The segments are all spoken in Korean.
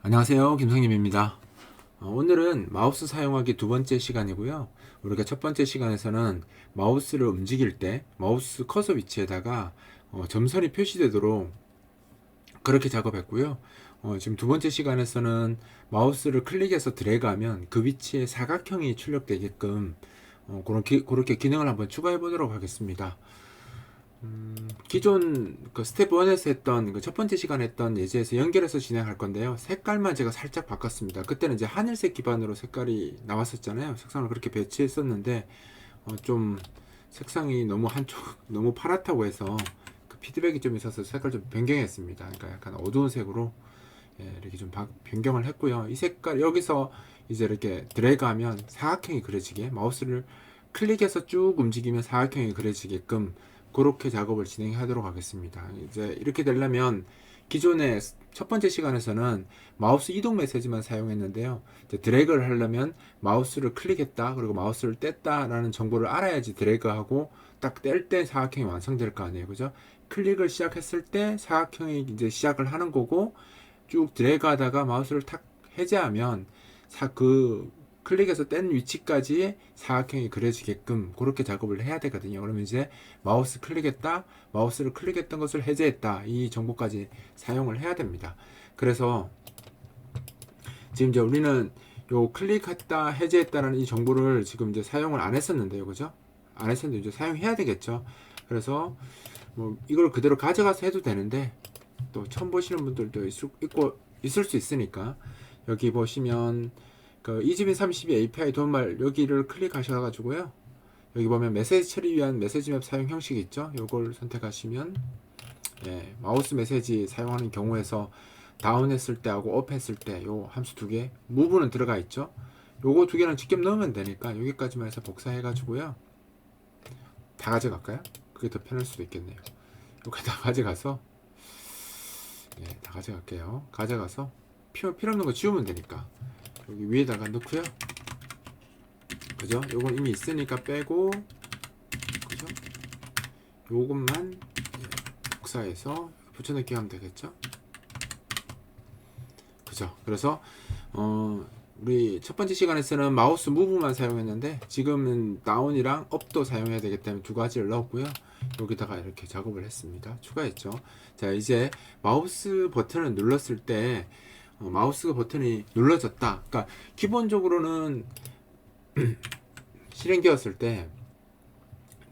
안녕하세요, 김성님입니다. 오늘은 마우스 사용하기 두 번째 시간이고요. 우리가 첫 번째 시간에서는 마우스를 움직일 때 마우스 커서 위치에다가 점선이 표시되도록 그렇게 작업했고요. 지금 두 번째 시간에서는 마우스를 클릭해서 드래그하면 그 위치에 사각형이 출력되게끔 그렇게 기능을 한번 추가해 보도록 하겠습니다. 기존 그 스텝 1에서 했던 그 첫 번째 시간에 했던 예제에서 연결해서 진행할 건데요. 색깔만 제가 살짝 바꿨습니다. 그때는 이제 하늘색 기반으로 색깔이 나왔었잖아요. 색상을 그렇게 배치했었는데 좀 색상이 너무 한쪽 너무 파랗다고 해서 그 피드백이 좀 있어서 색깔 좀 변경했습니다. 그러니까 약간 어두운 색으로 이렇게 좀 변경을 했고요. 이 색깔 여기서 이제 이렇게 드래그하면 사각형이 그려지게 마우스를 클릭해서 쭉 움직이면 사각형이 그려지게끔 그렇게 작업을 진행하도록 하겠습니다. 이제 이렇게 되려면 기존의 첫 번째 시간에서는 마우스 이동 메시지만 사용했는데요. 이제 드래그를 하려면 마우스를 클릭했다, 그리고 마우스를 뗐다 라는 정보를 알아야지 드래그하고 딱 뗄 때 사각형이 완성될 거 아니에요. 그죠? 클릭을 시작했을 때 사각형이 이제 시작을 하는 거고, 쭉 드래그 하다가 마우스를 탁 해제하면 그 클릭해서 뗀 위치까지 사각형이 그려지게끔 그렇게 작업을 해야 되거든요. 그러면 이제 마우스를 클릭했던 것을 해제했다, 이 정보까지 사용을 해야 됩니다. 그래서 지금 이제 우리는 요 클릭했다 해제했다라는 이 정보를 지금 이제 사용을 안 했었는데요. 그죠? 안 했었는데 이제 사용해야 되겠죠. 그래서 뭐 이걸 그대로 가져가서 해도 되는데, 또 처음 보시는 분들도 있을 수 있으니까, 여기 보시면 그 이지빈 32 API 도움말 여기를 클릭하셔가지고요. 여기 보면 메시지 처리 위한 메시지 맵 사용 형식이 있죠. 요걸 선택하시면 마우스 메시지 사용하는 경우에서 다운했을 때하고 업 했을 때 요 함수 두 개, 무브는 들어가 있죠. 요거 두 개는 직접 넣으면 되니까 여기까지만 해서 복사해가지고요. 다 가져갈까요? 그게 더 편할 수도 있겠네요. 이렇게 다 가져가서 다 가져갈게요. 가져가서 필요 없는 거 지우면 되니까 여기 위에다가 넣고요. 그죠? 요건 이미 있으니까 빼고, 그죠? 요것만 복사해서 붙여넣기 하면 되겠죠? 그죠? 그래서 우리 첫 번째 시간에서는 마우스 무브만 사용했는데, 지금은 다운이랑 업도 사용해야 되기 때문에 두 가지를 넣었고요. 여기다가 이렇게 작업을 했습니다. 추가했죠. 자, 이제 마우스 버튼을 눌렀을 때 마우스 버튼이 눌러졌다. 그러니까 기본적으로는 실행되었을 때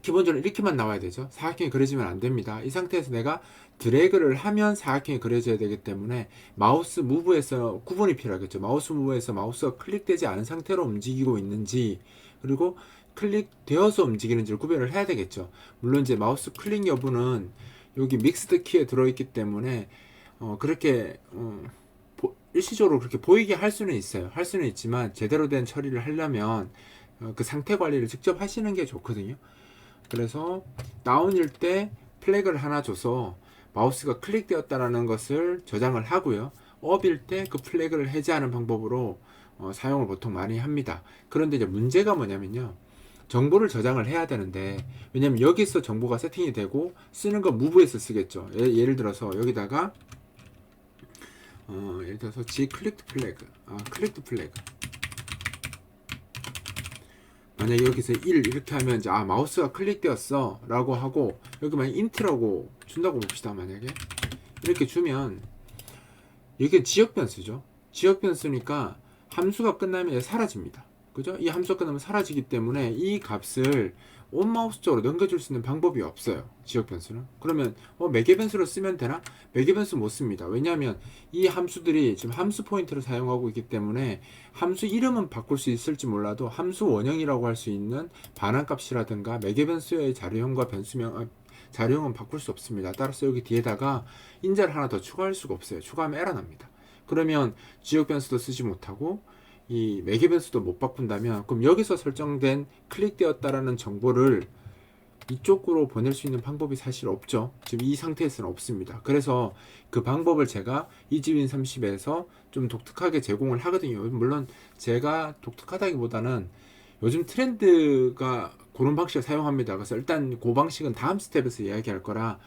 기본적으로 이렇게만 나와야 되죠. 사각형이 그려지면 안 됩니다. 이 상태에서 내가 드래그를 하면 사각형이 그려져야 되기 때문에 마우스 무브에서 구분이 필요하겠죠. 마우스 무브에서 마우스가 클릭되지 않은 상태로 움직이고 있는지, 그리고 클릭되어서 움직이는지를 구별을 해야 되겠죠. 물론 이제 마우스 클릭 여부는 여기 믹스드 키에 들어있기 때문에 그렇게 일시적으로 그렇게 보이게 할 수는 있어요. 할 수는 있지만 제대로 된 처리를 하려면 그 상태 관리를 직접 하시는 게 좋거든요. 그래서 다운일 때 플래그를 하나 줘서 마우스가 클릭되었다라는 것을 저장을 하고요. 업일 때 그 플래그를 해제하는 방법으로 사용을 보통 많이 합니다. 그런데 이제 문제가 뭐냐면요. 정보를 저장을 해야 되는데, 왜냐면 여기서 정보가 세팅이 되고 쓰는 거 무브에서 쓰겠죠. 예를 들어서 여기다가 예를 들어서 G 클릭드 플래그, 클릭드 플래그. 만약에 여기서 1 이렇게 하면 이제 마우스가 클릭되었어 라고 하고, 여기 만약 인트라고 준다고 봅시다. 만약에 이렇게 주면 이게 지역 변수죠. 지역 변수니까 함수가 끝나면 사라집니다. 그죠? 이 함수가 끝나면 사라지기 때문에 이 값을 온 마우스 쪽으로 넘겨줄 수 있는 방법이 없어요. 지역 변수는. 그러면 매개 변수로 쓰면 되나? 매개 변수 못 씁니다. 왜냐하면 이 함수들이 지금 함수 포인트를 사용하고 있기 때문에 함수 이름은 바꿀 수 있을지 몰라도 함수 원형이라고 할 수 있는 반환값이라든가 매개 변수의 자료형과 변수명 자료형은 바꿀 수 없습니다. 따라서 여기 뒤에다가 인자를 하나 더 추가할 수가 없어요. 추가하면 에러 납니다. 그러면 지역 변수도 쓰지 못하고 이 매개 변수도 못 바꾼다면, 그럼 여기서 설정된 클릭되었다라는 정보를 이쪽으로 보낼 수 있는 방법이 사실 없죠. 지금 이 상태에서는 없습니다. 그래서 그 방법을 제가 이지윈 30에서 좀 독특하게 제공을 하거든요. 물론 제가 독특하다기보다는 요즘 트렌드가 그런 방식을 사용합니다. 그래서 일단 그 방식은 다음 스텝에서 이야기할 거라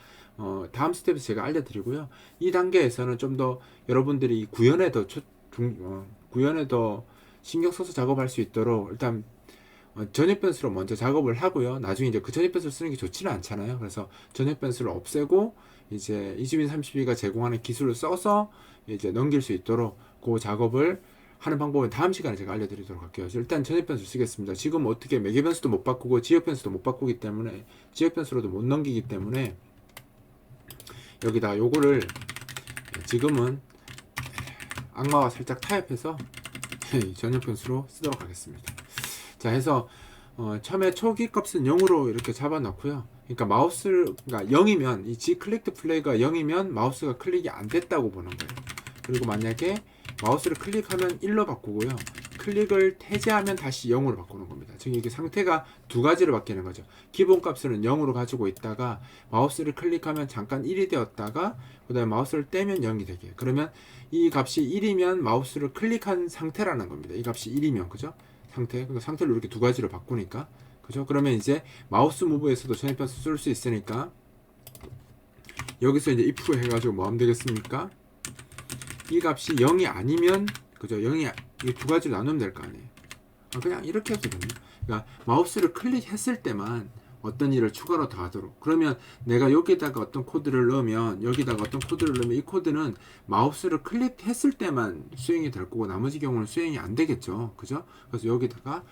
다음 스텝에서 제가 알려드리고요. 이 단계에서는 좀 더 여러분들이 구현에 더 구현에 더 신경 써서 작업할 수 있도록 일단 전역 변수로 먼저 작업을 하고요. 나중에 이제 그 전역 변수를 쓰는 게 좋지는 않잖아요. 그래서 전역 변수를 없애고 이제 이주민 32가 제공하는 기술을 써서 이제 넘길 수 있도록 그 작업을 하는 방법은 다음 시간에 제가 알려드리도록 할게요. 일단 전역 변수 쓰겠습니다. 지금 어떻게 매개 변수도 못 바꾸고 지역 변수도 못 바꾸기 때문에 지역 변수로도 못 넘기기 때문에 여기다 요거를 지금은 악마와 살짝 타협해서 전역 변수로 쓰도록 하겠습니다. 자, 해서 처음에 초기 값은 0으로 이렇게 잡아 놓고요. 그러니까 마우스가 0이면 이 G 클릭드 플레이가 0이면 마우스가 클릭이 안 됐다고 보는 거예요. 그리고 만약에 마우스를 클릭하면 1로 바꾸고요. 클릭을 해제하면 다시 0으로 바꾸는 겁니다. 즉 이게 상태가 두 가지로 바뀌는 거죠. 기본 값은 0으로 가지고 있다가 마우스를 클릭하면 잠깐 1이 되었다가 그 다음에 마우스를 떼면 0이 되게. 그러면 이 값이 1이면 마우스를 클릭한 상태라는 겁니다. 이 값이 1이면 그죠? 상태. 그러니까 상태를 이렇게 두 가지로 바꾸니까 그죠? 그러면 이제 마우스 무브에서도 전역 변수 쓸 수 있으니까 여기서 이제 if 해가지고 뭐 하면 되겠습니까? 이 값이 0이 아니면 그죠? 0이 이 두 가지로 나누면 될 거 아니에요. 그냥 이렇게 해도 됩니다. 그러니까 마우스를 클릭했을 때만 어떤 일을 추가로 더 하도록. 그러면 내가 여기다가 어떤 코드를 넣으면 여기다가 어떤 코드를 넣으면 이 코드는 마우스를 클릭했을 때만 수행이 될 거고 나머지 경우는 수행이 안 되겠죠. 그죠? 그래서 여기다가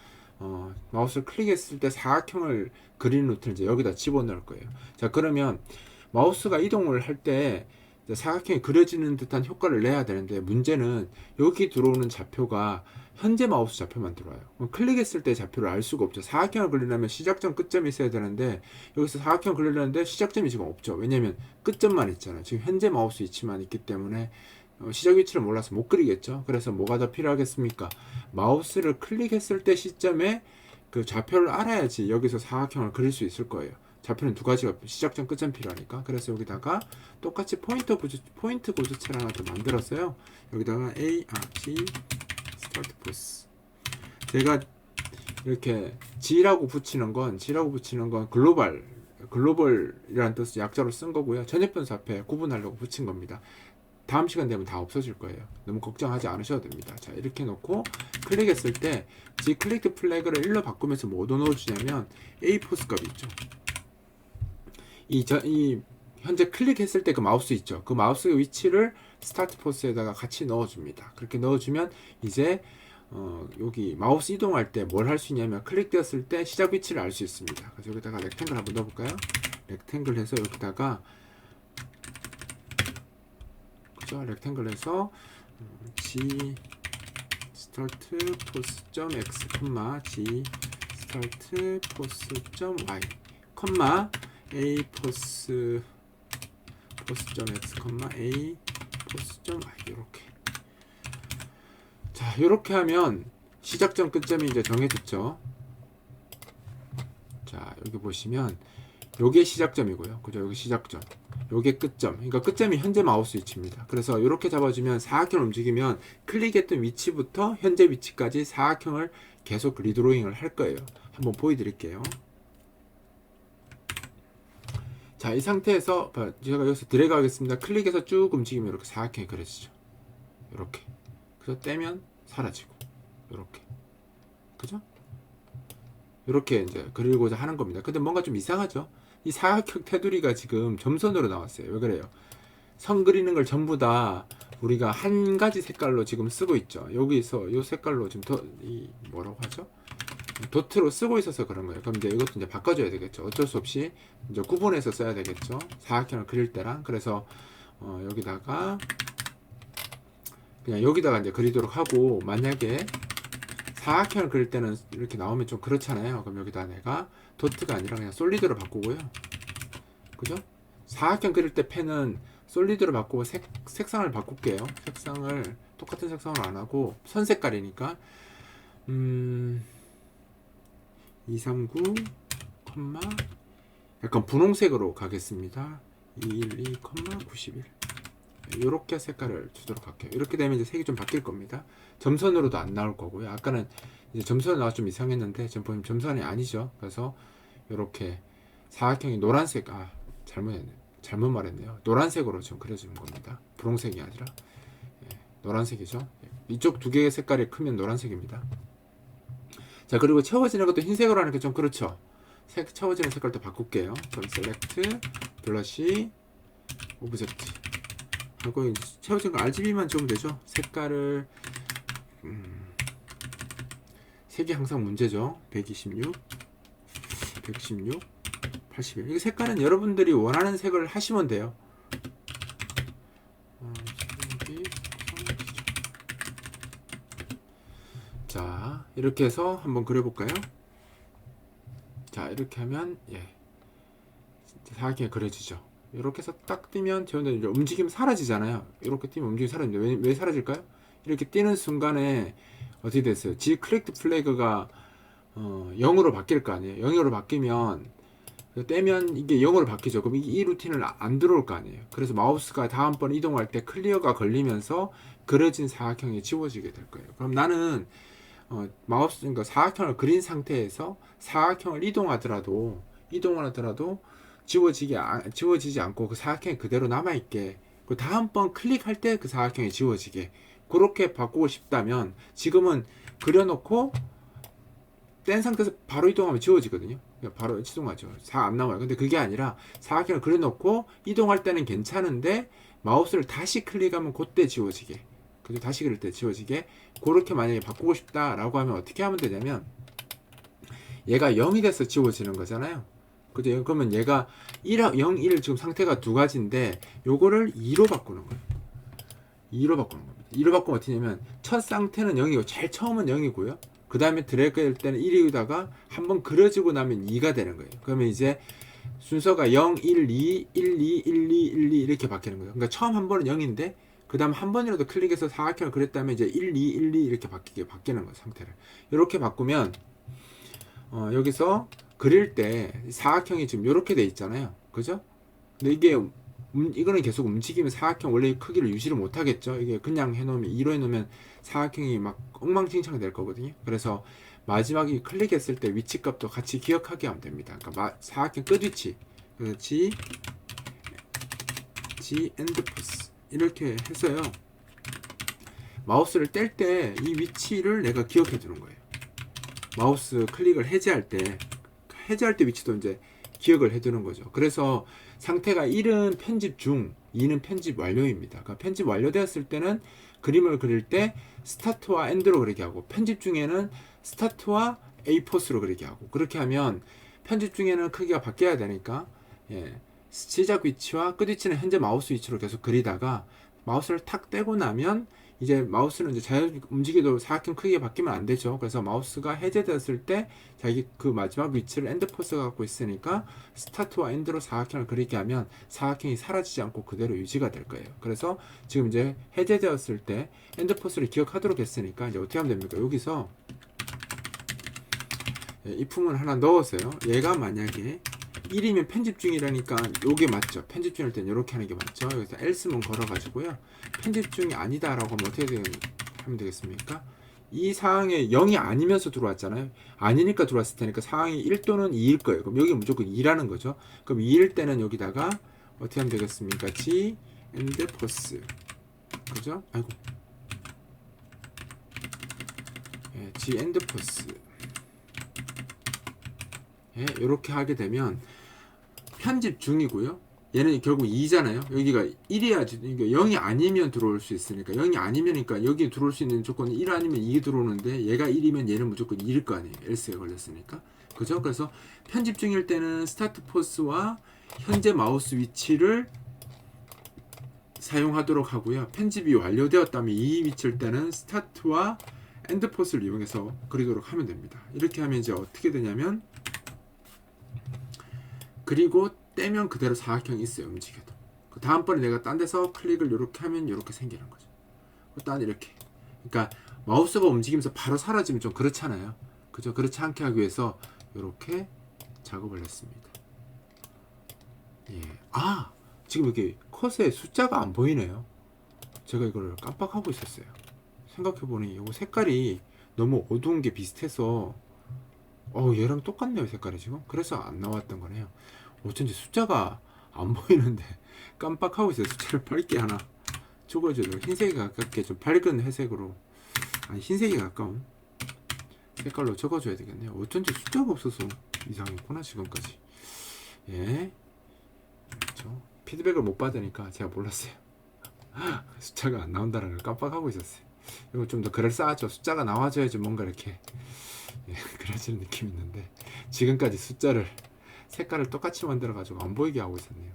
마우스를 클릭했을 때 사각형을 그리는 루트를 이제 여기다 집어넣을 거예요. 자, 그러면 마우스가 이동을 할 때 사각형이 그려지는 듯한 효과를 내야 되는데 문제는 여기 들어오는 좌표가 현재 마우스 좌표만 들어와요. 클릭했을 때 좌표를 알 수가 없죠. 사각형을 그리려면 시작점 끝점이 있어야 되는데 여기서 사각형을 그리려는데 시작점이 지금 없죠. 왜냐면 끝점만 있잖아요. 지금 현재 마우스 위치만 있기 때문에 시작 위치를 몰라서 못 그리겠죠. 그래서 뭐가 더 필요하겠습니까? 마우스를 클릭했을 때 시점에 그 좌표를 알아야지 여기서 사각형을 그릴 수 있을 거예요. 좌표는 두 가지가 시작점 끝점 필요하니까. 그래서 여기다가 똑같이 포인트 고주체를 하나 더 만들었어요. 여기다가 G 스타트 포스. 제가 이렇게 G라고 붙이는 건 글로벌이라는 뜻을 약자로 쓴 거고요. 전역 변수 앞에 구분하려고 붙인 겁니다. 다음 시간 되면 다 없어질 거예요. 너무 걱정하지 않으셔도 됩니다. 자, 이렇게 놓고 클릭했을 때 G 클릭드 플래그를 1로 바꾸면서 뭐도 넣어주냐면 A 포스 값이 있죠. 이 현재 클릭했을 때 그 마우스 있죠. 그 마우스의 위치를 스타트 포스에다가 같이 넣어줍니다. 그렇게 넣어주면 이제 여기 마우스 이동할 때 뭘 할 수 있냐면 클릭되었을 때 시작 위치를 알 수 있습니다. 그래서 여기다가 렉탱글 한번 넣어볼까요? 렉탱글 해서 여기다가 그죠? 렉탱글 해서 G 스타트 포스 점 X G 스타트 포스 점 Y A 포스 점 X A 포스 점 Y 이렇게. 자, 이렇게 하면 시작점 끝점이 이제 정해졌죠. 자, 여기 보시면 요게 시작점이고요. 그죠? 여기 시작점. 요게 끝점. 그러니까 끝점이 현재 마우스 위치입니다. 그래서 이렇게 잡아주면 사각형 움직이면 클릭했던 위치부터 현재 위치까지 사각형을 계속 리드로잉을 할 거예요. 한번 보여드릴게요. 자, 이 상태에서 제가 여기서 드래그 하겠습니다. 클릭해서 쭉 움직이면 이렇게 사각형이 그려지죠. 이렇게. 그래서 떼면 사라지고 이렇게. 그죠? 이렇게 이제 그리고자 하는 겁니다. 근데 뭔가 좀 이상하죠? 이 사각형 테두리가 지금 점선으로 나왔어요. 왜 그래요? 선 그리는 걸 전부 다 우리가 한 가지 색깔로 지금 쓰고 있죠. 여기서 이 색깔로 지금 뭐라고 하죠? 도트로 쓰고 있어서 그런 거예요. 그럼 이제 이것도 이제 바꿔줘야 되겠죠. 어쩔 수 없이 이제 구분해서 써야 되겠죠. 사각형을 그릴 때랑. 그래서 여기다가 그냥 여기다가 이제 그리도록 하고, 만약에 사각형을 그릴 때는 이렇게 나오면 좀 그렇잖아요. 그럼 여기다 내가 도트가 아니라 그냥 솔리드로 바꾸고요. 그죠? 사각형 그릴 때 펜은 솔리드로 바꾸고 색상을 바꿀게요. 색상을 똑같은 색상으로 안 하고 선 색깔이니까 239, 약간 분홍색으로 가겠습니다. 212, 91. 이렇게 색깔을 주도록 할게요. 이렇게 되면 이제 색이 좀 바뀔 겁니다. 점선으로도 안 나올 거고요. 아까는 이제 점선이 나와 좀 이상했는데 지금 보면 점선이 아니죠. 그래서 이렇게 사각형이 노란색, 잘못 말했네요. 노란색으로 지금 그려주는 겁니다. 분홍색이 아니라 노란색이죠. 이쪽 두 개의 색깔이 크면 노란색입니다. 자, 그리고 채워지는 것도 흰색으로 하니까 좀 그렇죠. 채워지는 색깔도 바꿀게요. 그럼 셀렉트, 블러시, 오브젝트 하고 채워진 거 RGB만 주면 되죠. 색깔을 색이 항상 문제죠. 126, 116, 81. 이 색깔은 여러분들이 원하는 색을 하시면 돼요. 자, 이렇게 해서 한번 그려볼까요? 자, 이렇게 하면 사각형이 그려지죠. 이렇게 해서 딱 뛰면 이제 움직이면 사라지잖아요. 이렇게 뛰면 움직이면 사라지는데 왜 사라질까요? 이렇게 뛰는 순간에 어떻게 됐어요? G 클릭드 플래그가 0으로 바뀔 거 아니에요. 0으로 바뀌면 떼면 이게 0으로 바뀌죠. 그럼 이 루틴을 안 들어올 거 아니에요. 그래서 마우스가 다음번 이동할 때 클리어가 걸리면서 그려진 사각형이 지워지게 될 거예요. 그럼 나는 마우스, 그러니까 사각형을 그린 상태에서 사각형을 이동하더라도 지워지지 않고 그 사각형이 그대로 남아있게, 그 다음번 클릭할 때 그 사각형이 지워지게 그렇게 바꾸고 싶다면, 지금은 그려놓고 뗀 상태에서 바로 이동하면 지워지거든요. 바로 이동하죠. 안 나와요. 근데 그게 아니라 사각형을 그려놓고 이동할 때는 괜찮은데 마우스를 다시 클릭하면 그때 지워지게, 그죠? 다시 그릴 때 지워지게, 그렇게 만약에 바꾸고 싶다라고 하면 어떻게 하면 되냐면, 얘가 0이 돼서 지워지는 거잖아요. 그죠? 그러면 얘가 0, 1 지금 상태가 두 가지인데 요거를 2로 바꾸는 거예요. 2로 바꾸는 겁니다. 2로 바꾸면 어떻게 하냐면, 첫 상태는 0이고 제일 처음은 0이고요. 그 다음에 드래그 할 때는 1이다가 한번 그려지고 나면 2가 되는 거예요. 그러면 이제 순서가 0, 1, 2, 1, 2, 1, 2, 1, 2 이렇게 바뀌는 거예요. 그러니까 처음 한 번은 0인데 그 다음 한 번이라도 클릭해서 사각형을 그렸다면 이제 1, 2, 1, 2 이렇게 바뀌는 거예요. 상태를 이렇게 바꾸면 여기서 그릴 때 사각형이 지금 이렇게 돼 있잖아요. 그죠? 근데 이거는 계속 움직이면 사각형 원래 크기를 유지를 못 하겠죠. 이게 그냥 해놓으면 2로 해놓으면 사각형이 막 엉망진창 될 거거든요. 그래서 마지막에 클릭했을 때 위치값도 같이 기억하게 하면 됩니다. 그러니까 사각형 끝위치, G 엔드 포스 이렇게 해서요. 마우스를 뗄 때 이 위치를 내가 기억해 두는 거예요. 마우스 클릭을 해제할 때 위치도 이제 기억을 해 두는 거죠. 그래서 상태가 1은 편집 중, 2는 편집 완료입니다. 그러니까 편집 완료되었을 때는 그림을 그릴 때 스타트와 엔드로 그리게 하고, 편집 중에는 스타트와 A 포스로 그리게 하고, 그렇게 하면 편집 중에는 크기가 바뀌어야 되니까 시작 위치와 끝 위치는 현재 마우스 위치로 계속 그리다가 마우스를 탁 떼고 나면 이제 마우스는 이제 자연스럽게 움직여도 사각형 크기가 바뀌면 안 되죠. 그래서 마우스가 해제됐을 때 자기 그 마지막 위치를 엔드 포스가 갖고 있으니까 스타트와 엔드로 사각형을 그리게 하면 사각형이 사라지지 않고 그대로 유지가 될 거예요. 그래서 지금 이제 해제되었을 때 엔드 포스를 기억하도록 했으니까 이제 어떻게 하면 됩니까? 여기서 이 품을 하나 넣었어요. 얘가 만약에 1이면 편집 중이라니까 요게 맞죠. 편집 중일 때는 이렇게 하는 게 맞죠. 여기서 else문 걸어가지고요. 편집 중이 아니다 라고 하면 어떻게 하면 되겠습니까? 이 사항에 0이 아니면서 들어왔잖아요. 아니니까 들어왔을 테니까 사항이 1 또는 2일 거예요. 그럼 여기 무조건 2라는 거죠. 그럼 2일 때는 여기다가 어떻게 하면 되겠습니까? G and pos. 그죠? 아이고. G and pos. 이렇게 하게 되면 편집 중이고요. 얘는 결국 2잖아요. 여기가 1이야지. 그러니까 0이 아니면 들어올 수 있으니까. 0이 아니면이니까 여기 들어올 수 있는 조건은 1 아니면 2 들어오는데, 얘가 1이면 얘는 무조건 2일 거 아니에요. else에 걸렸으니까. 그죠? 그래서 편집 중일 때는 스타트 포스와 현재 마우스 위치를 사용하도록 하고요. 편집이 완료되었다면 이 위치일 때는 스타트와 엔드 포스를 이용해서 그리도록 하면 됩니다. 이렇게 하면 이제 어떻게 되냐면, 그리고 떼면 그대로 사각형이 있어요. 움직여도. 그 다음번에 내가 딴 데서 클릭을 이렇게 하면 이렇게 생기는 거죠. 딴 이렇게. 그러니까 마우스가 움직이면서 바로 사라지면 좀 그렇잖아요. 그죠? 그렇지 않게 하기 위해서 이렇게 작업을 했습니다. 지금 여기 컷에 숫자가 안 보이네요. 제가 이걸 깜빡하고 있었어요. 생각해보니 이거 색깔이 너무 어두운 게 비슷해서 얘랑 똑같네요. 색깔이 지금. 그래서 안 나왔던 거네요. 어쩐지 숫자가 안 보이는데 깜빡하고 있어요. 숫자를 밝게 하나 적어줘도 흰색에 가깝게 좀 밝은 회색으로 아니 흰색이 가까운 색깔로 적어줘야 되겠네요. 어쩐지 숫자가 없어서 이상했구나 지금까지. 예, 그렇죠. 피드백을 못 받으니까 제가 몰랐어요. 숫자가 안 나온다는 걸 깜빡하고 있었어요. 이거 좀 더 그럴싸하죠. 숫자가 나와줘야지 뭔가 이렇게 예, 그려지는 느낌이 있는데 지금까지 숫자를 색깔을 똑같이 만들어 가지고 안 보이게 하고 있었네요.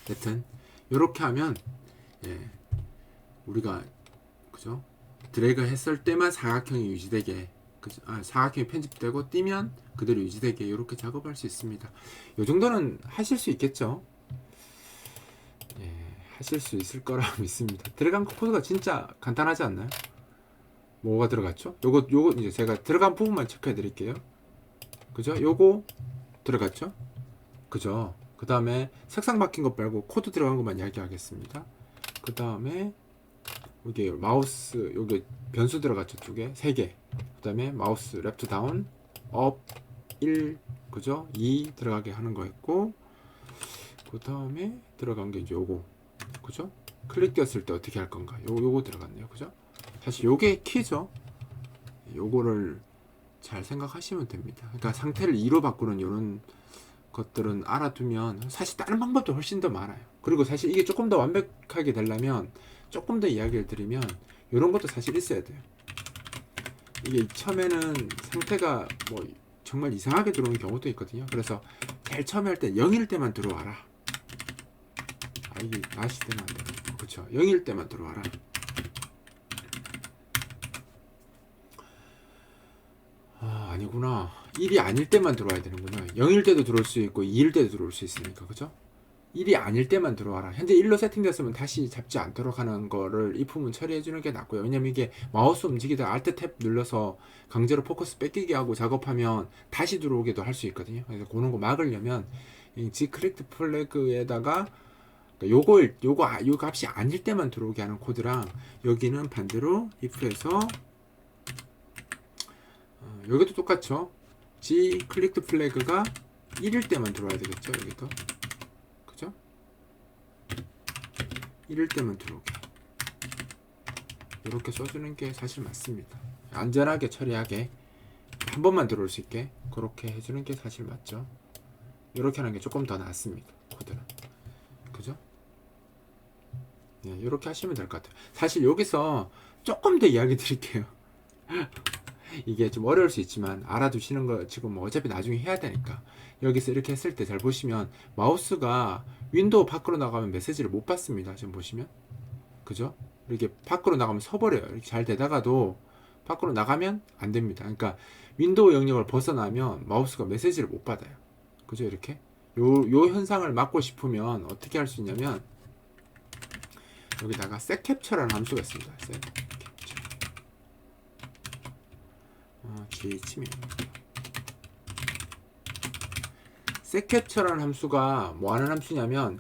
여튼 이렇게 하면 예, 우리가 그죠? 드래그 했을 때만 사각형이 유지되게 그죠? 사각형이 편집되고 띄면 그대로 유지되게 이렇게 작업할 수 있습니다. 이 정도는 하실 수 있겠죠? 예, 하실 수 있을 거라 믿습니다. 들어간 코드가 진짜 간단하지 않나요? 뭐가 들어갔죠? 요거 이제 제가 들어간 부분만 체크해 드릴게요. 그죠? 요거 들어갔죠? 그죠? 그 다음에 색상 바뀐 것 말고 코드 들어간 것만 이야기하겠습니다. 그 다음에 여기 마우스 여기 변수 들어갔죠? 두 개, 세 개. 그 다음에 마우스 레프트 다운, 업 1, 그죠? 2 들어가게 하는 거 했고, 그 다음에 들어간 게 이제 요거, 그죠? 클릭되었을 때 어떻게 할 건가? 요거 들어갔네요, 그죠? 사실 요게 키죠. 요거를 잘 생각하시면 됩니다. 그러니까 상태를 2로 바꾸는 요런 것들은 알아두면 사실 다른 방법도 훨씬 더 많아요. 그리고 사실 이게 조금 더 완벽하게 되려면 조금 더 이야기를 드리면 이런 것도 사실 있어야 돼요. 이게 처음에는 상태가 뭐 정말 이상하게 들어오는 경우도 있거든요. 그래서 제일 처음에 할 때 0일 때만 들어와라. 이게 다시 되면 안 돼요. 그렇죠. 0일 때만 들어와라. 아니구나. 1이 아닐 때만 들어와야 되는구나. 0일 때도 들어올 수 있고 2일 때도 들어올 수 있으니까 그죠? 1이 아닐 때만 들어와라. 현재 1로 세팅됐으면 다시 잡지 않도록 하는 거를 if은 처리해 주는 게 낫고요. 왜냐면 이게 마우스 움직이다 Alt 탭 눌러서 강제로 포커스 뺏기게 하고 작업하면 다시 들어오게도 할 수 있거든요. 그래서 그런 거 막으려면 이 Gclicked 플래그에다가 요거 값이 아닐 때만 들어오게 하는 코드랑 여기는 반대로 if에서 여기도 똑같죠. Gclicked 플래그가 1일 때만 들어와야 되겠죠. 여기도 그죠? 1일 때만 들어오게 이렇게 써주는 게 사실 맞습니다. 안전하게 처리하게 한 번만 들어올 수 있게 그렇게 해주는 게 사실 맞죠. 이렇게 하는 게 조금 더 낫습니다. 코드는 그죠? 네, 이렇게 하시면 될 것 같아요. 사실 여기서 조금 더 이야기 드릴게요. 이게 좀 어려울 수 있지만 알아두시는 거 지금 뭐 어차피 나중에 해야 되니까 여기서 이렇게 했을 때 잘 보시면 마우스가 윈도우 밖으로 나가면 메시지를 못 받습니다. 지금 보시면 그죠? 이렇게 밖으로 나가면 서버려요. 이렇게 잘 되다가도 밖으로 나가면 안 됩니다. 그러니까 윈도우 영역을 벗어나면 마우스가 메시지를 못 받아요. 그죠? 이렇게 요 현상을 막고 싶으면 어떻게 할 수 있냐면 여기다가 setCapture라는 함수가 있습니다. setCapture라는 함수가 뭐 하는 함수냐면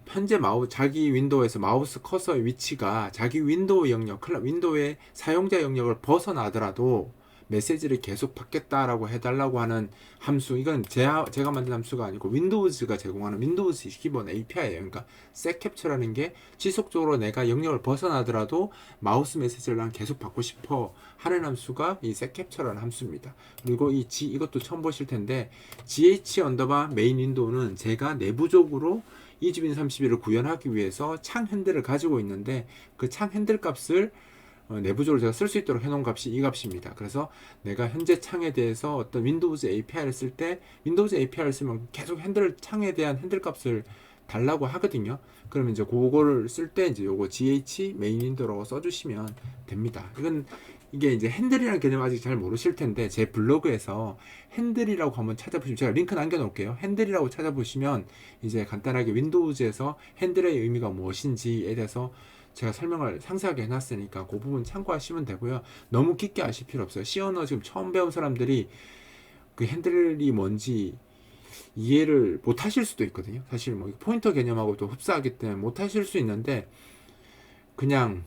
현재 자기 윈도우에서 마우스 커서의 위치가 자기 윈도우 영역, 윈도우의 사용자 영역을 벗어나더라도 메시지를 계속 받겠다라고 해달라고 하는 함수. 이건 제가 만든 함수가 아니고 윈도우즈가 제공하는 윈도우즈 기본 API예요. 그러니까 setCapture라는 게 지속적으로 내가 영역을 벗어나더라도 마우스 메시지를 난 계속 받고 싶어 하는 함수가 이 setCapture라는 함수입니다. 그리고 이것도 처음 보실 텐데 gh_main 윈도우는 제가 내부적으로 20in31을 구현하기 위해서 창 핸들을 가지고 있는데 그 창 핸들 값을 내부적으로 제가 쓸 수 있도록 해놓은 값이 이 값입니다. 그래서 내가 현재 창에 대해서 어떤 윈도우즈 API를 쓸 때 윈도우즈 API를 쓰면 계속 창에 대한 핸들 값을 달라고 하거든요. 그러면 이제 그거를 쓸 때 이제 요거 gh main window라고 써주시면 됩니다. 이게 이제 핸들이라는 개념 아직 잘 모르실 텐데 제 블로그에서 핸들이라고 한번 찾아보시면 제가 링크 남겨놓을게요. 핸들이라고 찾아보시면 이제 간단하게 윈도우즈에서 핸들의 의미가 무엇인지에 대해서 제가 설명을 상세하게 해놨으니까 그 부분 참고하시면 되고요. 너무 깊게 아실 필요 없어요. C 언어 지금 처음 배운 사람들이 그 핸들이 뭔지 이해를 못 하실 수도 있거든요. 사실 뭐 포인터 개념하고 또 흡사하기 때문에 못 하실 수 있는데 그냥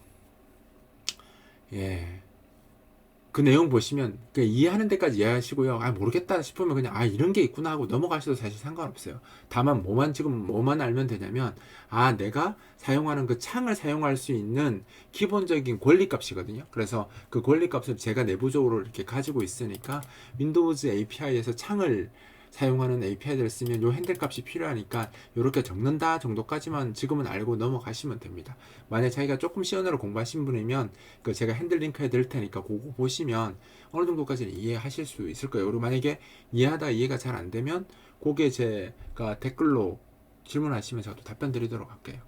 그 내용 보시면 그냥 이해하는 데까지 이해하시고요. 아, 모르겠다 싶으면 그냥 아, 이런 게 있구나 하고 넘어가셔도 사실 상관없어요. 다만 지금 뭐만 알면 되냐면, 아, 내가 사용하는 그 창을 사용할 수 있는 기본적인 권리값이거든요. 그래서 그 권리값을 제가 내부적으로 이렇게 가지고 있으니까 윈도우즈 API에서 창을 사용하는 API들을 쓰면 요 핸들 값이 필요하니까 이렇게 적는다 정도까지만 지금은 알고 넘어가시면 됩니다. 만약 자기가 조금 시연으로 공부하신 분이면 그 제가 핸들 링크 해드릴 테니까 그거 보시면 어느 정도까지는 이해하실 수 있을 거예요. 그리고 만약에 이해하다 이해가 잘 안 되면 그게 제가 댓글로 질문하시면 제가 또 답변 드리도록 할게요.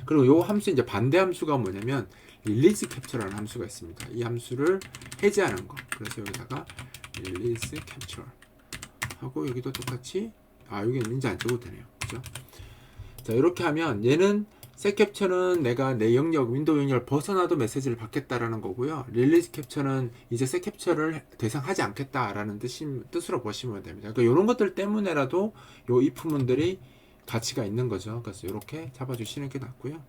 그리고 요 함수 이제 반대 함수가 뭐냐면 릴리즈 캡처라는 함수가 있습니다. 이 함수를 해제하는 거. 그래서 여기다가 릴리즈 캡처 하고 여기도 똑같이 여기 있는지 안 찍어도 되네요. 그죠? 자, 이렇게 하면 얘는 셋 캡처는 내가 내 영역 윈도우 영역을 벗어나도 메시지를 받겠다라는 거고요. 릴리즈 캡처는 이제 셋 캡처를 대상하지 않겠다라는 뜻으로 보시면 됩니다. 그러니까 이런 것들 때문에라도 요 if문들이 가치가 있는 거죠. 그래서 이렇게 잡아주시는 게 낫고요.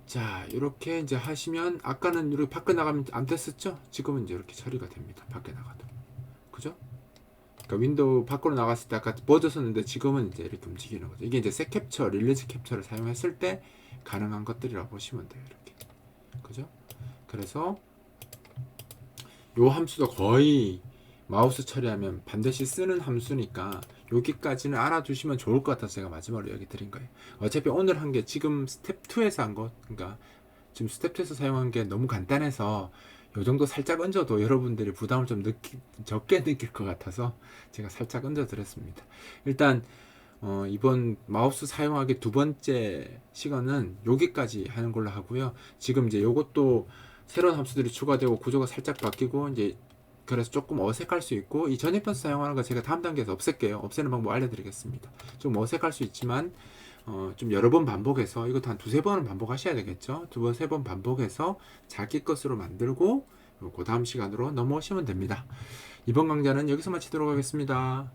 자, 이렇게 이제 하시면 아까는 이렇게 밖에 나가면 안 됐었죠? 지금은 이제 이렇게 처리가 됩니다. 밖에 나가도. 그죠? 그러니까 윈도우 밖으로 나갔을 때 아까 뻗었었는데 지금은 이제 이렇게 움직이는 거죠. 이게 이제 셋 캡처, 릴리즈 캡처를 사용했을 때 가능한 것들이라고 보시면 돼요. 이렇게. 그죠? 그래서 요 함수도 거의 마우스 처리하면 반드시 쓰는 함수니까 여기까지는 알아두시면 좋을 것 같아서 제가 마지막으로 여기 드린 거예요. 어차피 오늘 한 게 지금 스텝 2에서 한 거, 그러니까 지금 스텝 2에서 사용한 게 너무 간단해서 요 정도 살짝 얹어도 여러분들이 부담을 좀 적게 느낄 것 같아서 제가 살짝 얹어 드렸습니다. 일단 이번 마우스 사용하기 두 번째 시간은 여기까지 하는 걸로 하고요. 지금 이제 요것도 새로운 함수들이 추가되고 구조가 살짝 바뀌고 이제 그래서 조금 어색할 수 있고 이 전입변수 사용하는 거 제가 다음 단계에서 없앨게요. 없애는 방법 알려드리겠습니다. 좀 어색할 수 있지만 좀 여러 번 반복해서 이것도 한 두세 번은 반복하셔야 되겠죠. 두 번, 세 번 반복해서 자기 것으로 만들고 그 다음 시간으로 넘어오시면 됩니다. 이번 강좌는 여기서 마치도록 하겠습니다.